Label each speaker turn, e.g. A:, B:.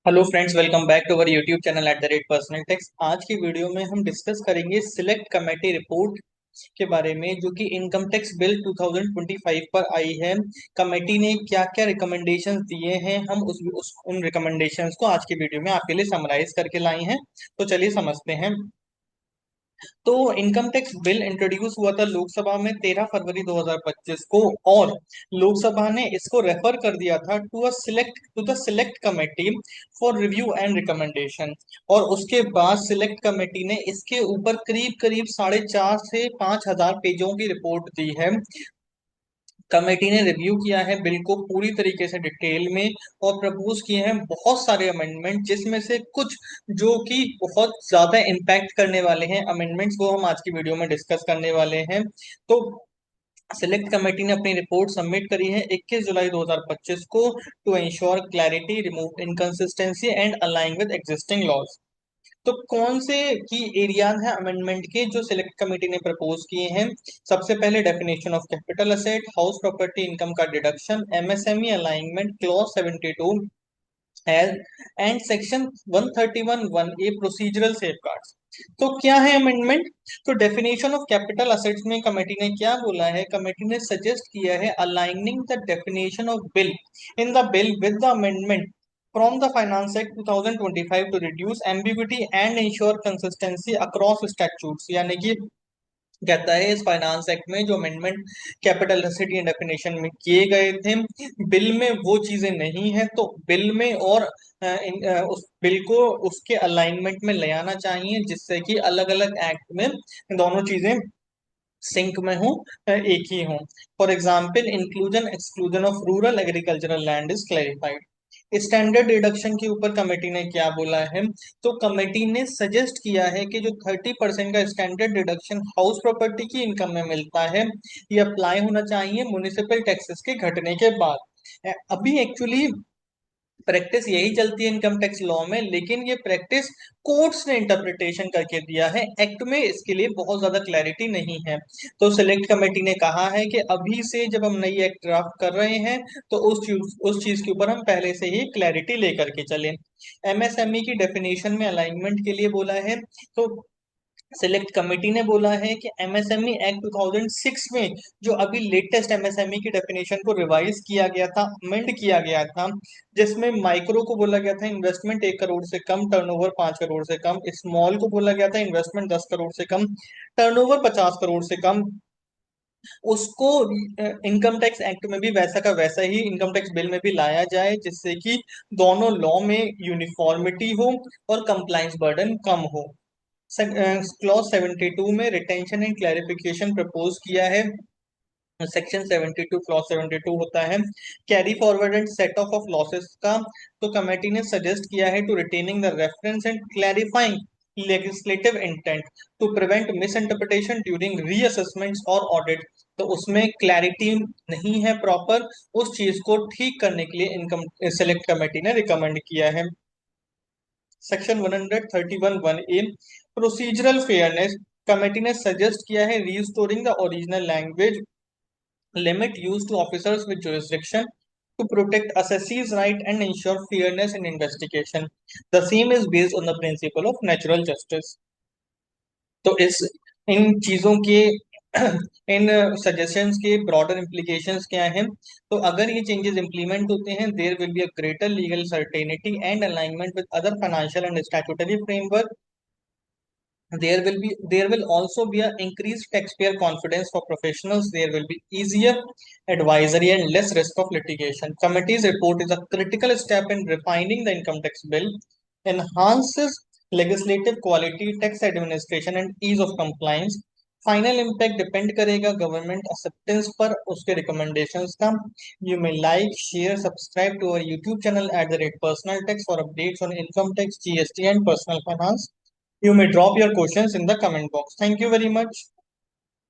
A: Hello friends, welcome back to our YouTube channel at the rate personal tax. आज की video में हम discuss करेंगे सिलेक्ट कमेटी रिपोर्ट के बारे में, जो कि इनकम टैक्स बिल 2025 पर आई है। कमेटी ने क्या क्या रिकमेंडेशंस दिए हैं, हम उन रिकमेंडेशंस को आज की वीडियो में आपके लिए समराइज करके लाई हैं। तो चलिए समझते हैं। तो इनकम टैक्स बिल इंट्रोड्यूस हुआ था लोकसभा में 13 फरवरी 2025 को, और लोकसभा ने इसको रेफर कर दिया था to the select committee for review and recommendation. और उसके बाद सिलेक्ट कमेटी ने इसके ऊपर करीब करीब 4,500 से 5,000 पेजों की रिपोर्ट दी है। कमेटी ने रिव्यू किया है बिल को पूरी तरीके से डिटेल में, और प्रपोज किए हैं बहुत सारे अमेंडमेंट, जिसमें से कुछ जो कि बहुत ज्यादा इम्पैक्ट करने वाले हैं अमेंडमेंट्स, वो हम आज की वीडियो में डिस्कस करने वाले हैं। तो सिलेक्ट कमेटी ने अपनी रिपोर्ट सबमिट करी है 21 जुलाई 2025 को, to ensure clarity, remove inconsistency and align with existing laws. तो कौन से की एरियाज हैं अमेंडमेंट के जो सिलेक्ट कमेटी ने प्रपोज किए हैं? सबसे पहले definition of capital asset, house property income का डिडक्शन, एमएसएमई अलाइनमेंट, क्लॉज 72 एज and section 131(1)(a) procedural safeguards. तो क्या है अमेंडमेंट? तो डेफिनेशन ऑफ कैपिटल असेट्स में कमेटी ने क्या बोला है? कमेटी ने सजेस्ट किया है aligning the definition of bill in the bill with the amendment from the Finance Act 2025 to reduce ambiguity and ensure consistency across statutes। यानी कि कहता है इस फाइनेंस एक्ट में जो अमेंडमेंट कैपिटल एसेट या डेफिनेशन में किए गए थे, बिल में वो चीजें नहीं है, तो बिल में और उस बिल को उसके अलाइनमेंट में ले आना चाहिए, जिससे कि अलग अलग एक्ट में दोनों चीजें सिंक में हो, एक ही हो। For example, inclusion exclusion of rural agricultural land is clarified. Standard deduction के ऊपर कमेटी ने क्या बोला है? तो कमेटी ने सजेस्ट किया है कि जो 30% का स्टैंडर्ड डिडक्शन हाउस प्रॉपर्टी की इनकम में मिलता है, ये अप्लाई होना चाहिए म्युनिसिपल टैक्सेस के घटने के बाद। अभी एक्चुअली प्रैक्टिस यही चलती है इनकम टैक्स लॉ में, लेकिन ये प्रैक्टिस कोर्ट्स ने इंटरप्रिटेशन करके दिया है, एक्ट में इसके लिए बहुत ज्यादा क्लैरिटी नहीं है। तो सिलेक्ट कमेटी ने कहा है कि अभी से जब हम नई एक्ट ड्राफ्ट कर रहे हैं, तो उस चीज के ऊपर हम पहले से ही क्लैरिटी लेकर के चलें। एमएसएमई की डेफिनेशन में अलाइनमेंट के लिए बोला है। तो सिलेक्ट कमेटी ने बोला है कि एमएसएमई एक्ट 2006 में जो अभी लेटेस्ट एमएसएमई की डेफिनेशन को रिवाइज किया गया था, अमेंड किया गया था, जिसमें माइक्रो को बोला गया था इन्वेस्टमेंट 1 करोड़ से कम, टर्नओवर 5 करोड़ से कम। स्मॉल को बोला गया था इन्वेस्टमेंट 10 करोड़ से कम, टर्नओवर 50 करोड़ से कम। उसको इनकम टैक्स एक्ट में भी वैसा का वैसा ही इनकम टैक्स बिल में भी लाया जाए, जिससे कि दोनों लॉ में यूनिफॉर्मिटी हो और कंप्लाइंस बर्डन कम हो। क्लॉज 72 में रिटेंशन एंड क्लैरिफिकेशन प्रपोज किया है। सेक्शन 72 क्लॉज 72 होता है carry forward and set off losses का। तो कमेटी ने सजेस्ट किया है to retaining the reference and clarifying legislative intent to prevent misinterpretation during reassessments और ऑडिट। तो उसमें क्लैरिटी नहीं है प्रॉपर, उस चीज को ठीक करने के लिए इनकम सेलेक्ट कमेटी ने रिकमेंड किया है। Section 131(1)(a) procedural fairness, committee ने सजेस्ट किया है restoring the original language limit use to officers with jurisdiction to protect assessees right and ensure fairness in investigation. The same is based on the principle of natural justice। तो इस इन चीजों के इन suggestions के broader implications क्या हैं? तो अगर ये चेंजेस इंप्लीमेंट होते हैं, there will be a greater legal certainty and alignment with other financial and statutory framework. There will also be an increased taxpayer confidence for professionals. There will be easier advisory and less risk of litigation. Committee's report is a critical step in refining the income tax bill, enhances legislative quality, tax administration and ease of compliance. Final impact depend करेगा government acceptance पर, उसके recommendations का। You may like, share, subscribe to our YouTube channel at the rate personal tax for updates on income tax, GST and personal finance. You may drop your questions in the comment box. Thank you very much.